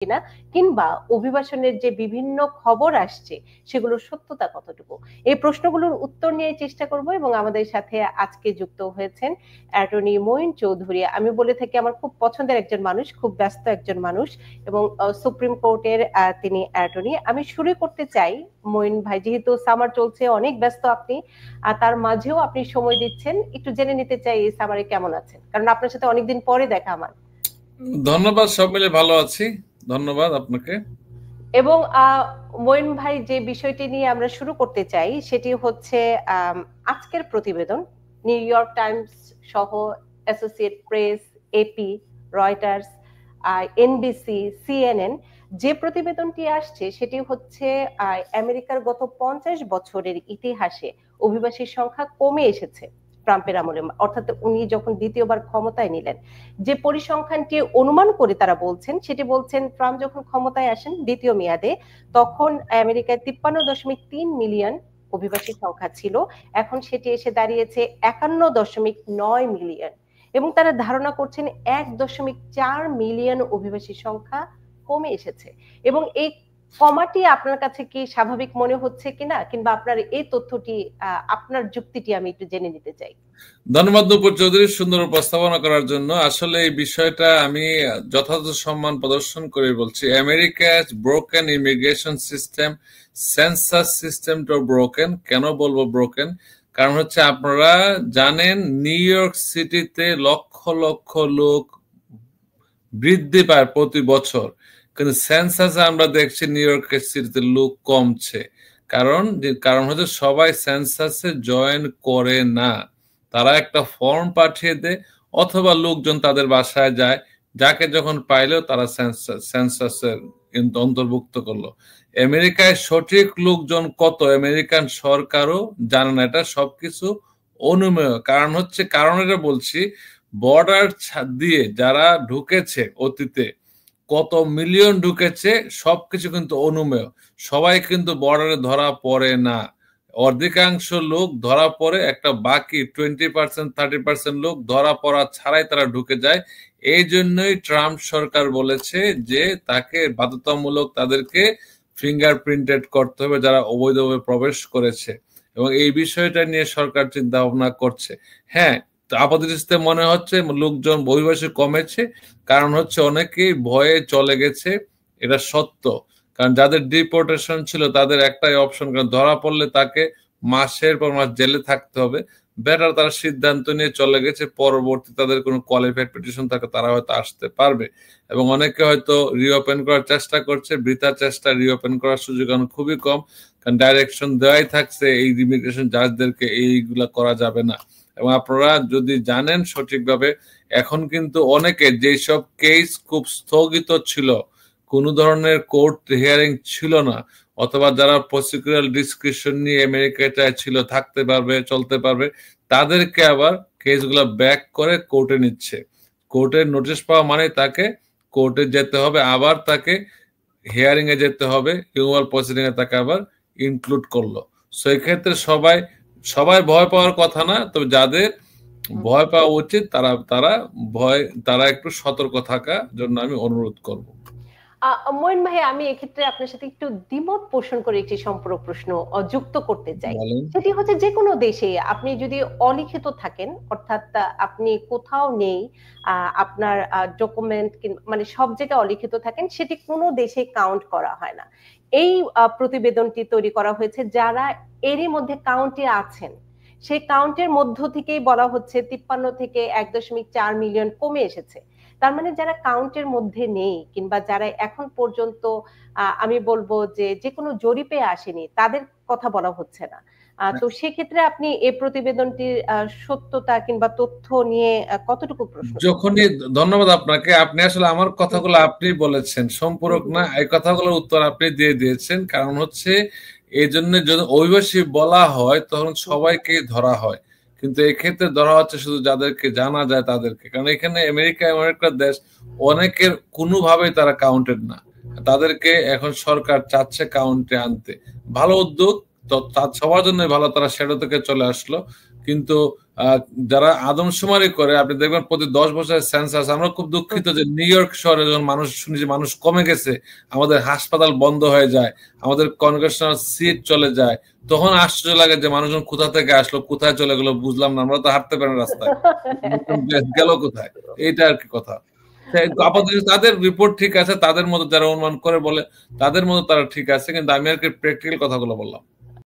কিনা, কিংবা অভিবাসনের যে বিভিন্ন খবর আসছে সেগুলোর সত্যতা কতটুকু, এই প্রশ্নগুলোর উত্তর নিয়ে চেষ্টা করব। এবং আমাদের সাথে আজকে যুক্ত হয়েছেন অ্যাটর্নি মঈন চৌধুরী। আমি বলে থাকি আমার খুব পছন্দের একজন মানুষ, খুব ব্যস্ত একজন মানুষ, এবং সুপ্রিম কোর্টের তিনি অ্যাটর্নি। আমি শুরু করতে চাই মঈন ভাই, যেহেতু সামার চলছে, অনেক ব্যস্ত আপনি, আর তার মাঝেও আপনি সময় দিচ্ছেন, একটু জেনে নিতে চাই এই সামারে কেমন আছেন, কারণ আপনার সাথে অনেকদিন পরে দেখা আমার। ধন্যবাদ, সব মিলে ভালো আছি, ধন্যবাদ আপনাকে। এবং মঈন ভাই, যে বিষয়টি নিয়ে আমরা শুরু করতে চাই সেটি হচ্ছে আজকের প্রতিবেদন, নিউ ইয়র্ক টাইমস সহ Associate Press, AP, Reuters, NBC, CNN, যে প্রতিবেদনটি আসছে সেটি হচ্ছে আমেরিকার গত 50 বছরের ইতিহাসে অভিবাসীর সংখ্যা কমে এসেছে ট্রাম্পের আমলে, অর্থাৎ উনি যখন দ্বিতীয়বার ক্ষমতায় নিলেন। যে পরিসংখ্যানটি অনুমান করে তারা বলছেন, সেটি বলছেন ট্রাম্প যখন ক্ষমতায় আসেন দ্বিতীয় মেয়াদে, তখন আমেরিকায় 53.3 মিলিয়ন অভিবাসী সংখ্যা ছিল, এখন সেটি এসে দাঁড়িয়েছে 51.9 মিলিয়ন, এবং তারা ধারণা করছেন 1.4 মিলিয়ন অভিবাসী সংখ্যা কমে এসেছে। এবং এই কমাটি আপনার কাছে কি স্বাভাবিক মনে হচ্ছে কিনা, কিংবা আপনার এই তথ্যটি, আপনার যুক্তিটি আমি একটু জেনে নিতে চাই। ধন্যবাদ নূপুর চৌধুরী সুন্দর উপস্থাপনা করার জন্য। আসলে এই বিষয়টা আমি যথাযথ সম্মান প্রদর্শন করে বলছি। আমেরিকার ব্রোকেন ইমিগ্রেশন সিস্টেম, সেন্সাস সিস্টেমটা ব্রোকেন। কেন বলবো ব্রোকেন? কারণ হচ্ছে আপনারা জানেন নিউ ইয়র্ক সিটিতে লক্ষ লক্ষ লোক বৃদ্ধি পায় প্রতি বছর, কিন্তু সেন্সাসে আমরা দেখছি নিউ ইয়র্ক সিটিতে লোক কমছে। কারণ হচ্ছে সবাই সেন্সাসে জয়েন করে না, তারা একটা ফর্ম পাঠিয়ে দেয় অথবা লোকজন তাদের বাসায় যায়, যাকে যখন পাইলেও তারা সেন্সাসের কিন্তু অন্তর্ভুক্ত করলো। আমেরিকায় সঠিক লোকজন কত আমেরিকান সরকারও জানে না, এটা সবকিছু অনুমেয়। কারণ এটা বলছি, বর্ডার দিয়ে যারা ঢুকেছে অতীতে, কত মিলিয়ন ঢুকেছে, সবকিছু কিন্তু অনুমেয়। সবাই কিন্তু বর্ডারে ধরা পড়ে না, অধিকাংশ লোক ধরা পড়ে, একটা বাকি 20% 30% লোক ধরা পড়া ছাড়াই তারা ঢুকে যায়। এই জন্যই ট্রাম্প সরকার বলেছে যে তাকে বাধ্যতামূলক তাদেরকে ফিঙ্গারপ্রিন্টেড করতে হবে যারা অবৈধভাবে প্রবেশ করেছে, এবং এই বিষয়টা নিয়ে সরকার চিন্তা ভাবনা করছে। হ্যাঁ, আপাতদৃষ্টিতে মনে হচ্ছে লোকজন অভিবাসী কমেছে, কারণ হচ্ছে অনেকেই ভয়ে চলে গেছে, এটা সত্য। কারণ যাদের ডিপোর্টেশন ছিল তাদের একটাই অপশন, কারণ ধরা পড়লে তাকে মাসের পর মাস জেলে থাকতে হবে। বেটার তারা সিদ্ধান্ত নিয়ে চলে গেছে, পরবর্তী তাদের কোনো কোয়ালিফাইড পিটিশন থাকে তারা হয়তো আসতে পারবে। এবং অনেকে হয়তো রিওপেন করার চেষ্টা করছে, বৃথা চেষ্টা, রিওপেন করার সুযোগ এখন খুবই কম, কারণ ডাইরেকশন দেওয়াই থাকছে এই ইমিগ্রেশন জাজদেরকে এইগুলা করা যাবে না। এবং আপনারা যদি জানেন সঠিকভাবে, এখন কিন্তু অনেকে যেসব কেস খুব স্থগিত ছিল, কোনো ধরনের কোর্ট হিয়ারিং ছিল না, অথবা যারা প্রসিকিউরাল ডিসক্রিপশন নিয়ে আমেরিকায় ছিল, থাকতে পারবে, চলতে পারবে, তাদেরকে আবার কেসগুলো ব্যাক করে কোর্টে নিচ্ছে। কোর্টের নোটিশ পাওয়া মানে তাকে কোর্টে যেতে হবে, আবার তাকে হিয়ারিং এ যেতে হবে, রিমুভাল প্রসিডিং এ তাকে আবার ইনক্লুড করলো। সেই ক্ষেত্রে সবাই ভয় পাওয়ার কথা না, তবে যাদের ভয় পাওয়া উচিত তারা একটু সতর্ক থাকার জন্য আমি অনুরোধ করব। মইন ভাই, আমি এক্ষেত্রে আপনার সাথে একটু দ্বিমত পোষণ করে একটি সম্পূরক প্রশ্ন যুক্ত করতে চাই। সেটি হচ্ছে, যে কোনো দেশে আপনি যদি অলিখিত থাকেন, অর্থাৎ আপনি কোথাও নেই, আপনার ডকুমেন্ট মানে সব জায়গায় অলিখিত থাকেন, সেটি কোনো দেশে কাউন্ট করা হয় না। এই প্রতিবেদনটি তৈরি করা হয়েছে যারা এরই মধ্যে কাউন্টে আছেন, সেই কাউন্টের মধ্য থেকেই বলা হচ্ছে 53 থেকে 1.4 মিলিয়ন কমে এসেছে। তার মানে যারা কাউন্টের মধ্যে নেই, কিংবা যারা এখন পর্যন্ত আমি বলবো যে কোনো জরিপে আসেনি, তাদের কথা বলা হচ্ছে না। তো সেক্ষেত্রে আপনি এই প্রতিবেদনটির সত্যতা কিংবা তথ্য নিয়ে কতটুকু প্রশ্ন? ধন্যবাদ আপনাকে। আপনি আসলে আমার কথাগুলো আপনি বলেছেন, সম্পূরক না, এই কথাগুলোর উত্তর আপনি দিয়ে দিয়েছেন। কারণ হচ্ছে এই জন্য যদি অভিবাসী বলা হয় তখন সবাইকে ধরা হয়, কিন্তু এই ক্ষেত্রে ধরা হচ্ছে শুধু যাদেরকে জানা যায় তাদেরকে। কারণ এখানে আমেরিকা এমন একটা দেশ, অনেকের কোনোভাবেই তারা কাউন্টেড না, তাদেরকে এখন সরকার চাচ্ছে কাউন্টে আনতে। ভালো উদ্যোগ, তো সবার জন্য ভালো, তারা সেটা থেকে চলে আসলো। কিন্তু যারা আদমশুমারি করে আপনি দেখবেন প্রতি 10 বছরের সেন্সাস। আমরা খুব দুঃখিত যে নিউ ইয়র্ক শহরে যখন মানুষ শুনি যে মানুষ কমে গেছে, আমাদের হাসপাতাল বন্ধ হয়ে যায়, আমাদের কনগ্রেশনাল সিট চলে যায়, তখন আশ্চর্য লাগে যে মানুষজন কোথা থেকে আসলো, কোথায় চলে গেলো বুঝলাম না, আমরা তো হাঁটতে পারি না রাস্তায়, গেল কোথায়, এইটা আর কি কথা। আপাতত তাদের রিপোর্ট ঠিক আছে, তাদের মতো যারা অনুমান করে বলে তাদের মতো তারা ঠিক আছে, কিন্তু আমি আর কি প্র্যাকটিক্যাল কথাগুলো বললাম।